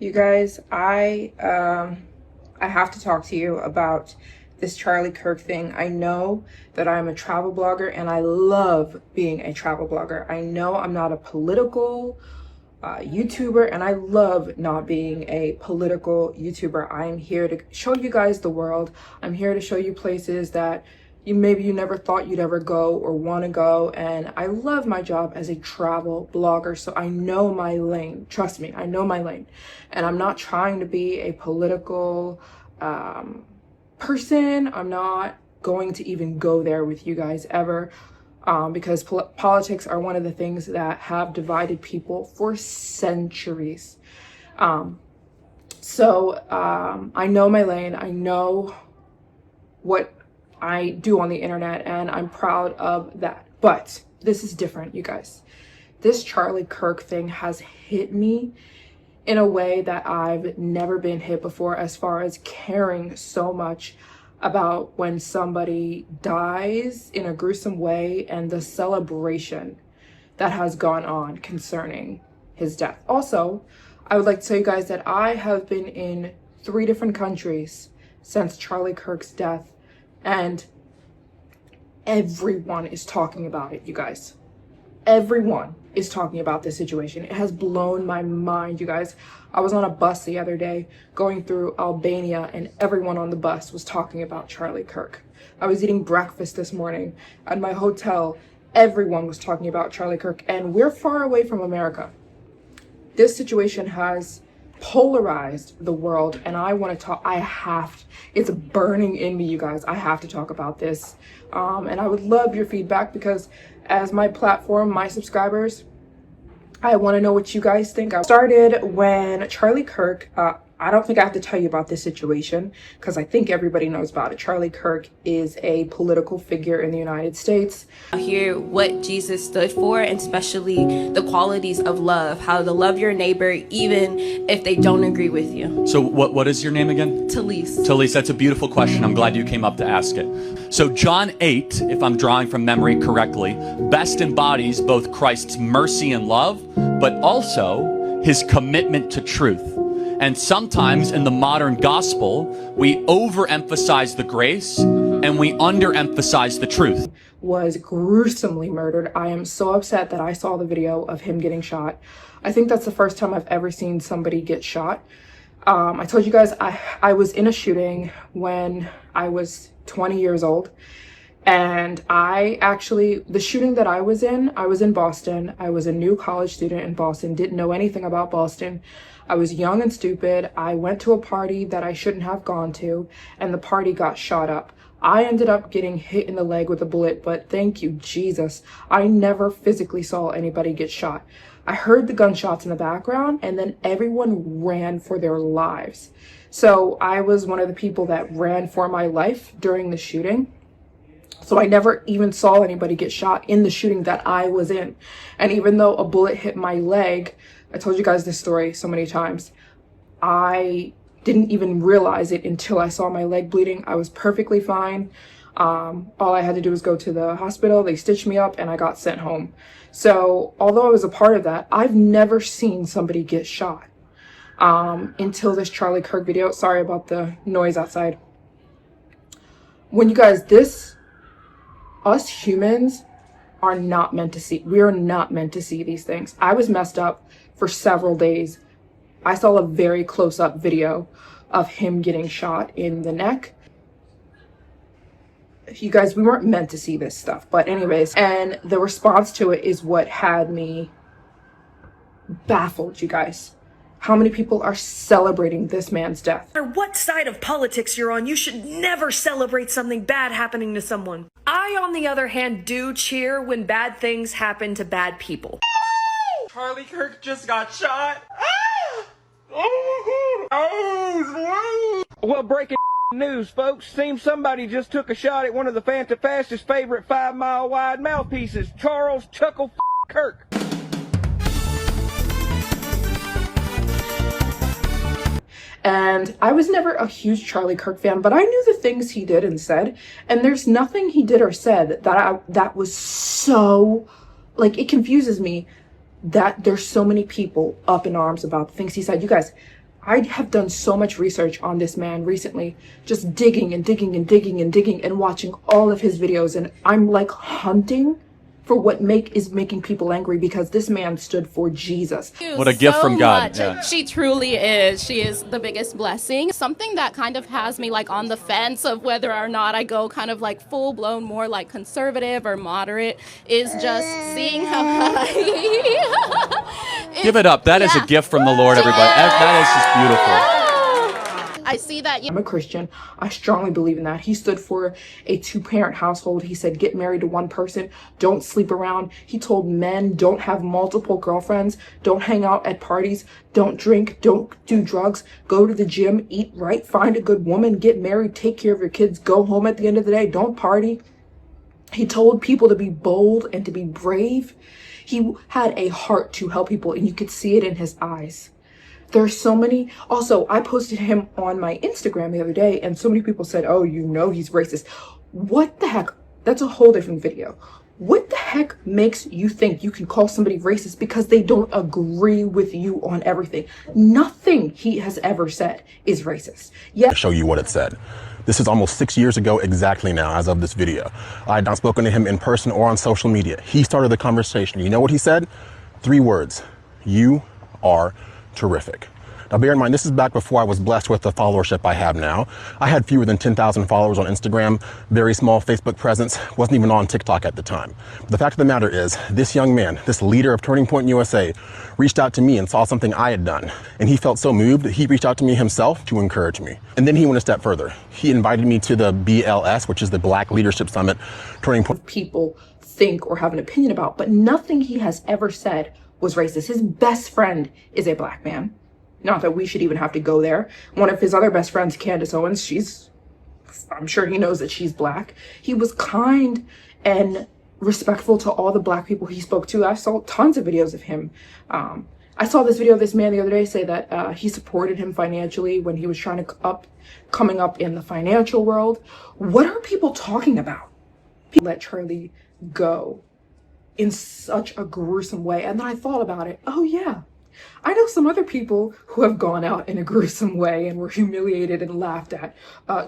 You guys, I have to talk to you about this Charlie Kirk thing. I know that I'm a travel blogger and I love being a travel blogger. I know I'm not a political YouTuber, and I love not being a political YouTuber. I'm here to show you guys the world. I'm here to show you places that maybe you never thought you'd ever go or want to go. And I love my job as a travel blogger, so I know my lane. Trust me, I know my lane. And I'm not trying to be a political person. I'm not going to even go there with you guys ever. Because politics are one of the things that have divided people for centuries. I know my lane. I know what I do on the internet, and I'm proud of that. But this is different, you guys. This Charlie Kirk thing has hit me in a way that I've never been hit before, as far as caring so much about when somebody dies in a gruesome way and the celebration that has gone on concerning his death. Also, I would like to tell you guys that I have been in 3 different countries since Charlie Kirk's death, and everyone is talking about it, you guys. Everyone is talking about this situation. It has blown my mind, you guys. I was on a bus the other day going through Albania, and everyone on the bus was talking about Charlie Kirk. I was eating breakfast this morning at my hotel. Everyone was talking about Charlie Kirk, and we're far away from America. This situation has polarized the world, and I want to talk. It's burning in me, you guys. I have to talk about this. And I would love your feedback, because as my platform, my subscribers, I want to know what you guys think. I started when Charlie Kirk, I don't think I have to tell you about this situation, because I think everybody knows about it. Charlie Kirk is a political figure in the United States. Hear what Jesus stood for, and especially the qualities of love, how to love your neighbor even if they don't agree with you. So what is your name again? Talise. Talise, that's a beautiful question. I'm glad you came up to ask it. So John 8, if I'm drawing from memory correctly, best embodies both Christ's mercy and love, but also his commitment to truth. And sometimes in the modern gospel, we overemphasize the grace and we underemphasize the truth. Was gruesomely murdered. I am so upset that I saw the video of him getting shot. I think that's the first time I've ever seen somebody get shot. I told you guys I was in a shooting when I was 20 years old. And the shooting that I was in Boston. I was a new college student in Boston, didn't know anything about Boston. I was young and stupid. I went to a party that I shouldn't have gone to, and the party got shot up. I ended up getting hit in the leg with a bullet, but thank you, Jesus, I never physically saw anybody get shot. I heard the gunshots in the background, and then everyone ran for their lives. So I was one of the people that ran for my life during the shooting. So I never even saw anybody get shot in the shooting that I was in. And even though a bullet hit my leg, I told you guys this story so many times, I didn't even realize it until I saw my leg bleeding. I was perfectly fine. All I had to do was go to the hospital. They stitched me up and I got sent home. So although I was a part of that, I've never seen somebody get shot until this Charlie Kirk video. Sorry about the noise outside. When you guys, us humans are not meant to see. We are not meant to see these things. I was messed up for several days. I saw a very close-up video of him getting shot in the neck. You guys, we weren't meant to see this stuff. But anyways, and the response to it is what had me baffled, you guys. How many people are celebrating this man's death? No matter what side of politics you're on, you should never celebrate something bad happening to someone. I, on the other hand, do cheer when bad things happen to bad people. Charlie Kirk just got shot. Oh, well, breaking news, folks. Seems somebody just took a shot at one of the Fastest favorite 5-mile wide mouthpieces, Charles Chuckle Kirk. And I was never a huge Charlie Kirk fan, but I knew the things he did and said. And there's nothing he did or said that was so, like, it confuses me that there's so many people up in arms about the things he said. You guys, I have done so much research on this man recently, just digging and digging and digging and digging and watching all of his videos, and I'm like hunting for what is making people angry, because this man stood for Jesus. What a gift from God. Yeah. She truly is. She is the biggest blessing. Something that kind of has me like on the fence of whether or not I go kind of like full blown more like conservative or moderate is just seeing how Give it up. That is a gift from the Lord, everybody. That is just beautiful. I see that. I'm a Christian. I strongly believe in that. He stood for a 2-parent household. He said, get married to one person. Don't sleep around. He told men, don't have multiple girlfriends. Don't hang out at parties. Don't drink. Don't do drugs. Go to the gym. Eat right. Find a good woman. Get married. Take care of your kids. Go home at the end of the day. Don't party. He told people to be bold and to be brave. He had a heart to help people, and you could see it in his eyes. There's so many. Also, I posted him on my Instagram the other day, and so many people said, oh, you know he's racist. What the heck? That's a whole different video. What the heck makes you think you can call somebody racist because they don't agree with you on everything? Nothing he has ever said is racist. I'll show you what it said. This is almost 6 years ago exactly now, as of this video. I had not spoken to him in person or on social media. He started the conversation. You know what he said? 3 words. You are terrific. Now bear in mind, this is back before I was blessed with the followership I have now. I had fewer than 10,000 followers on Instagram, very small Facebook presence, wasn't even on TikTok at the time. But the fact of the matter is, this young man, this leader of Turning Point USA, reached out to me and saw something I had done. And he felt so moved that he reached out to me himself to encourage me. And then he went a step further. He invited me to the BLS, which is the Black Leadership Summit, Turning Point. People think or have an opinion about, but nothing he has ever said was racist. His best friend is a black man. Not that we should even have to go there. One of his other best friends, Candace Owens, I'm sure he knows that she's black. He was kind and respectful to all the black people he spoke to. I saw tons of videos of him. I saw this video of this man the other day say that he supported him financially when he was trying to coming up in the financial world. What are people talking about? People let Charlie go in such a gruesome way. And then I thought about it. Oh yeah, I know some other people who have gone out in a gruesome way and were humiliated and laughed at.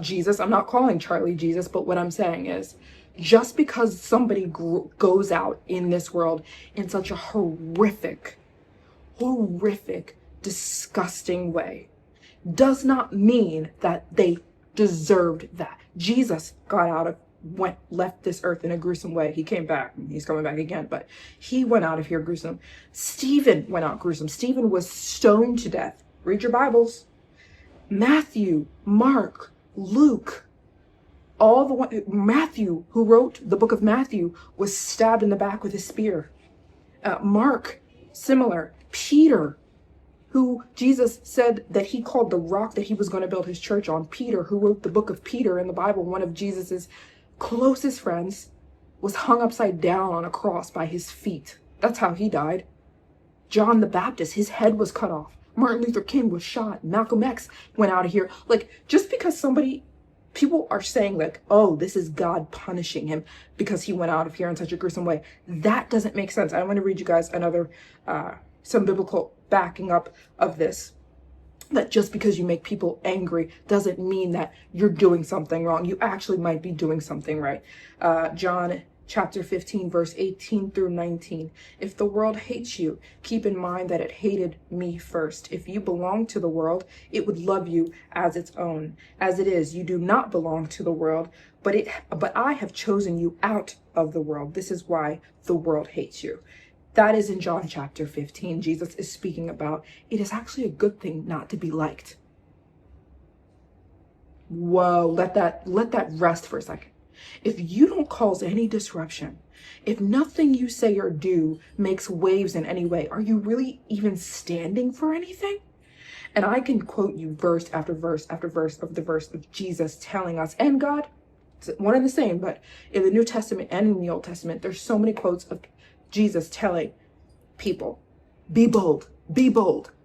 Jesus, I'm not calling Charlie Jesus, but what I'm saying is, just because somebody goes out in this world in such a horrific, disgusting way, does not mean that they deserved that. Jesus left this earth in a gruesome way. He came back, he's coming back again, but he went out of here gruesome. Stephen went out gruesome. Stephen was stoned to death. Read your Bibles. Matthew, Mark, Luke, Matthew, who wrote the book of Matthew, was stabbed in the back with a spear. Mark, similar. Peter, who Jesus said that he called the rock that he was going to build his church on. Peter, who wrote the book of Peter in the Bible, one of Jesus's closest friends, was hung upside down on a cross by his feet. That's how he died. John the Baptist, his head was cut off. Martin Luther King was shot. Malcolm X went out of here. Like, just because people are saying like, oh, this is God punishing him because he went out of here in such a gruesome way, that doesn't make sense. I want to read you guys some biblical backing up of this. That just because you make people angry doesn't mean that you're doing something wrong. You actually might be doing something right. John chapter 15, verse 18 through 19. If the world hates you, keep in mind that it hated me first. If you belong to the world, it would love you as its own. As it is, you do not belong to the world, but I have chosen you out of the world. This is why the world hates you. That is in John chapter 15. Jesus is speaking about it is actually a good thing not to be liked. Whoa, let that rest for a second. If you don't cause any disruption, if nothing you say or do makes waves in any way, are you really even standing for anything? And I can quote you verse after verse after verse of Jesus telling us, and God, it's one and the same, but in the New Testament and in the Old Testament, there's so many quotes of Jesus telling people, be bold,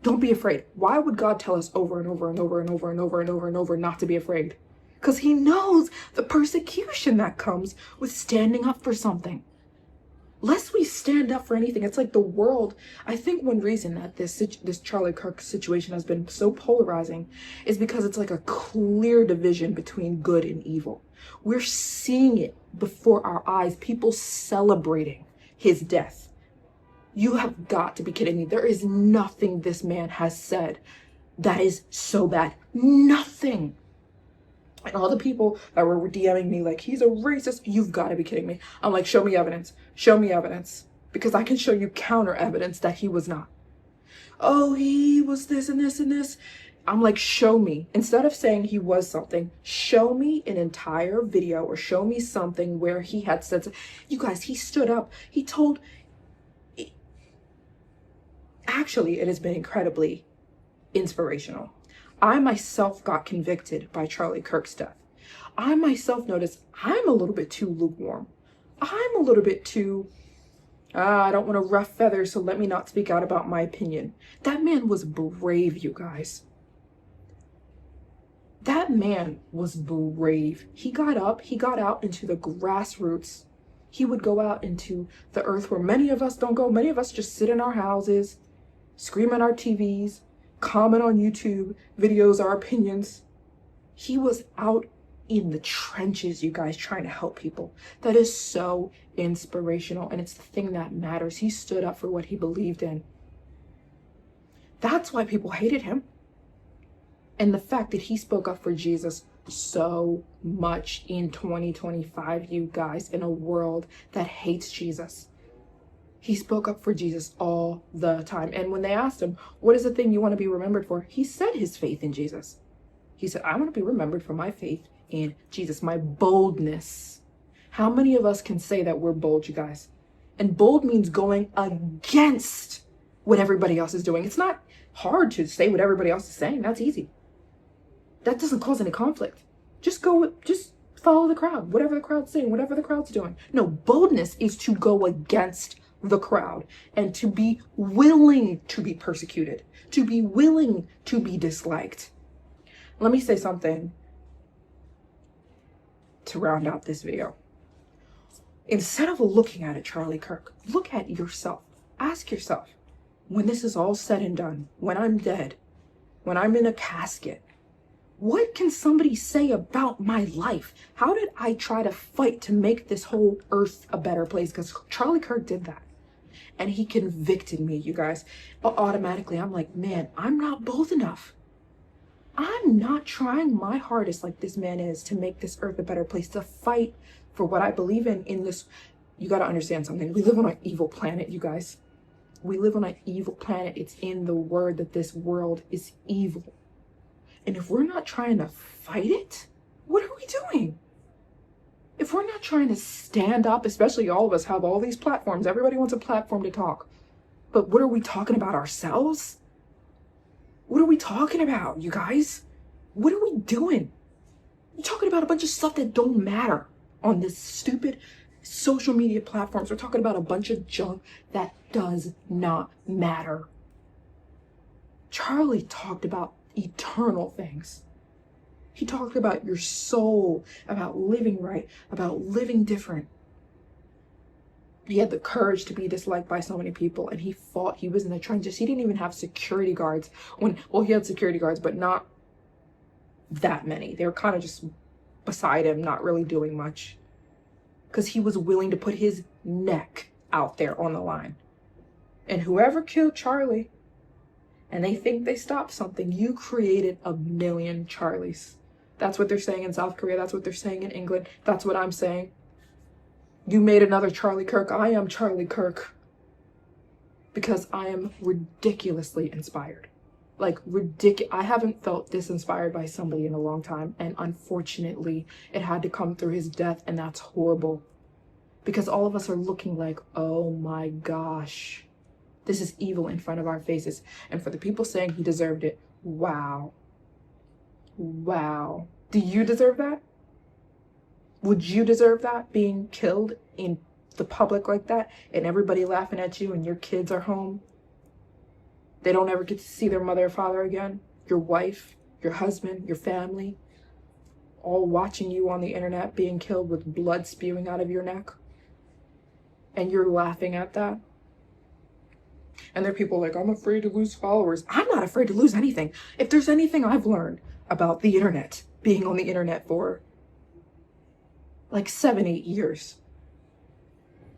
don't be afraid. Why would God tell us over and over and over and over and over and over and over not to be afraid? Because he knows the persecution that comes with standing up for something. lest we stand up for anything. It's like the world, I think one reason that this Charlie Kirk situation has been so polarizing is because it's like a clear division between good and evil. We're seeing it before our eyes, people celebrating his death. You have got to be kidding me. There is nothing this man has said that is so bad. Nothing. And all the people that were DMing me like, he's a racist, you've got to be kidding me. I'm like, show me evidence. Show me evidence. Because I can show you counter evidence that he was not. Oh, he was this and this and this. I'm like, show me. Instead of saying he was something, show me an entire video or show me something where he had said, you guys, he stood up. He told, actually, it has been incredibly inspirational. I myself got convicted by Charlie Kirk's death. I myself noticed I'm a little bit too lukewarm. I'm a little bit too, I don't want to ruffle feathers, so let me not speak out about my opinion. That man was brave, you guys. That man was brave. He got up, he got out into the grassroots. He would go out into the earth where many of us don't go. Many of us just sit in our houses, scream at our TVs, comment on YouTube videos, our opinions. He was out in the trenches, you guys, trying to help people. That is so inspirational, and it's the thing that matters. He stood up for what he believed in. That's why people hated him. And the fact that he spoke up for Jesus so much in 2025, you guys, in a world that hates Jesus. He spoke up for Jesus all the time. And when they asked him, what is the thing you want to be remembered for? He said his faith in Jesus. He said, I want to be remembered for my faith in Jesus, my boldness. How many of us can say that we're bold, you guys? And bold means going against what everybody else is doing. It's not hard to say what everybody else is saying. That's easy. That doesn't cause any conflict. Just follow the crowd, whatever the crowd's saying, whatever the crowd's doing. No, boldness is to go against the crowd and to be willing to be persecuted, to be willing to be disliked. Let me say something to round out this video. Instead of looking at it, Charlie Kirk, look at yourself. Ask yourself, when this is all said and done, when I'm dead, when I'm in a casket, what can somebody say about my life? How did I try to fight to make this whole earth a better place? Because Charlie Kirk did that. And he convicted me, you guys. Automatically, I'm like, man, I'm not bold enough. I'm not trying my hardest like this man is to make this earth a better place, to fight for what I believe in this. You got to understand something. We live on an evil planet, you guys. We live on an evil planet. It's in the word that this world is evil. And if we're not trying to fight it, what are we doing? If we're not trying to stand up, especially all of us have all these platforms, everybody wants a platform to talk. But what are we talking about ourselves? What are we talking about, you guys? What are we doing? We're talking about a bunch of stuff that don't matter on this stupid social media platforms. We're talking about a bunch of junk that does not matter. Charlie talked about eternal things. He talked about your soul, about living right, about living different. He had the courage to be disliked by so many people, and he fought. He was in the trenches. He didn't even have security guards. He had security guards, but not that many. They were kind of just beside him, not really doing much, because he was willing to put his neck out there on the line. And whoever killed Charlie, and they think they stopped something, you created a million Charlies. That's what they're saying in South Korea. That's what they're saying in England. That's what I'm saying. You made another Charlie Kirk. I am Charlie Kirk because I am ridiculously inspired. Like, I haven't felt this inspired by somebody in a long time. And unfortunately, it had to come through his death. And that's horrible. Because all of us are looking like, oh my gosh, this is evil in front of our faces. And for the people saying he deserved it, wow. Wow. Do you deserve that? Would you deserve that, being killed in the public like that and everybody laughing at you and your kids are home? They don't ever get to see their mother or father again. Your wife, your husband, your family, all watching you on the internet being killed with blood spewing out of your neck. and you're laughing at that. And there are people like, I'm afraid to lose followers. I'm not afraid to lose anything. If there's anything I've learned about the internet, being on the internet for like 7-8 years,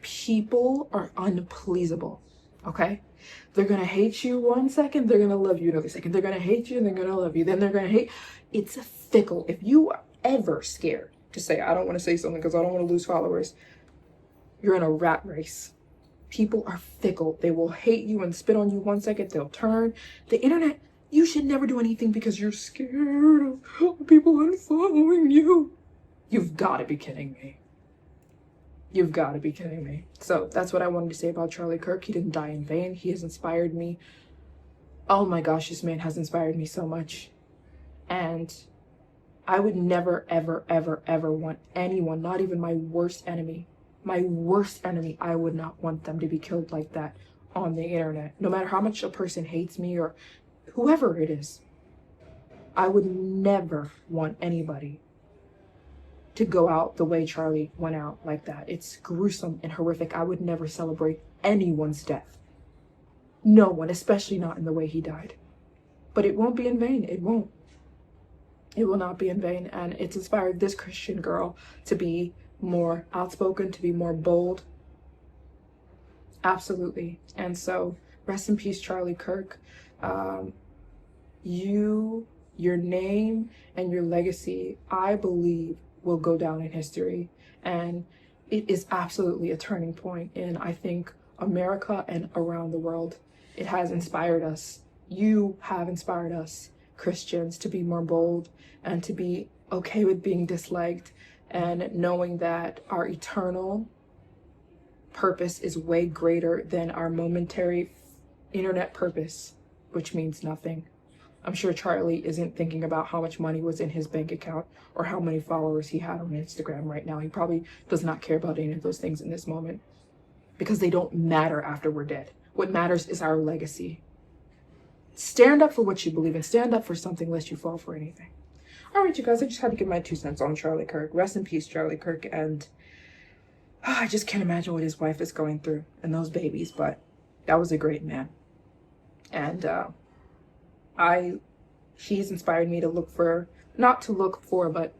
people are unpleasable, okay? They're gonna hate you one second, they're gonna love you another second. They're gonna hate you and they're gonna love you. Then they're gonna hate. It's fickle. If you are ever scared to say, I don't want to say something because I don't want to lose followers, you're in a rat race. People are fickle. They will hate you and spit on you one second, they'll turn. The internet, you should never do anything because you're scared of people unfollowing you. You've got to be kidding me. You've got to be kidding me. So that's what I wanted to say about Charlie Kirk. He didn't die in vain. He has inspired me. Oh my gosh, this man has inspired me so much. And I would never, ever, ever, ever want anyone, not even my worst enemy, I would not want them to be killed like that on the internet. No matter how much a person hates me or whoever it is, I would never want anybody to go out the way Charlie went out like that. It's gruesome and horrific. I would never celebrate anyone's death. No one, especially not in the way he died. But it won't be in vain. It won't. It will not be in vain. And it's inspired this Christian girl to be more outspoken, to be more bold. Absolutely. And so rest in peace, Charlie Kirk. Your name and your legacy, I believe, will go down in history. And it is absolutely a turning point in, I think, America and around the world. It has inspired us. You have inspired us, Christians, to be more bold and to be okay with being disliked and knowing that our eternal purpose is way greater than our momentary internet purpose, which means nothing. I'm sure Charlie isn't thinking about how much money was in his bank account or how many followers he had on Instagram right now. He probably does not care about any of those things in this moment because they don't matter after we're dead. What matters is our legacy. Stand up for what you believe in. Stand up for something lest you fall for anything. All right, you guys, I just had to give my 2 cents on Charlie Kirk. Rest in peace, Charlie Kirk. And I just can't imagine what his wife is going through and those babies, but that was a great man. And he's inspired me to but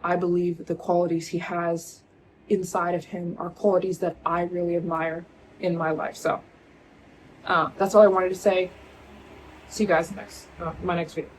I believe the qualities he has inside of him are qualities that I really admire in my life. So that's all I wanted to say. See you guys next, my next video.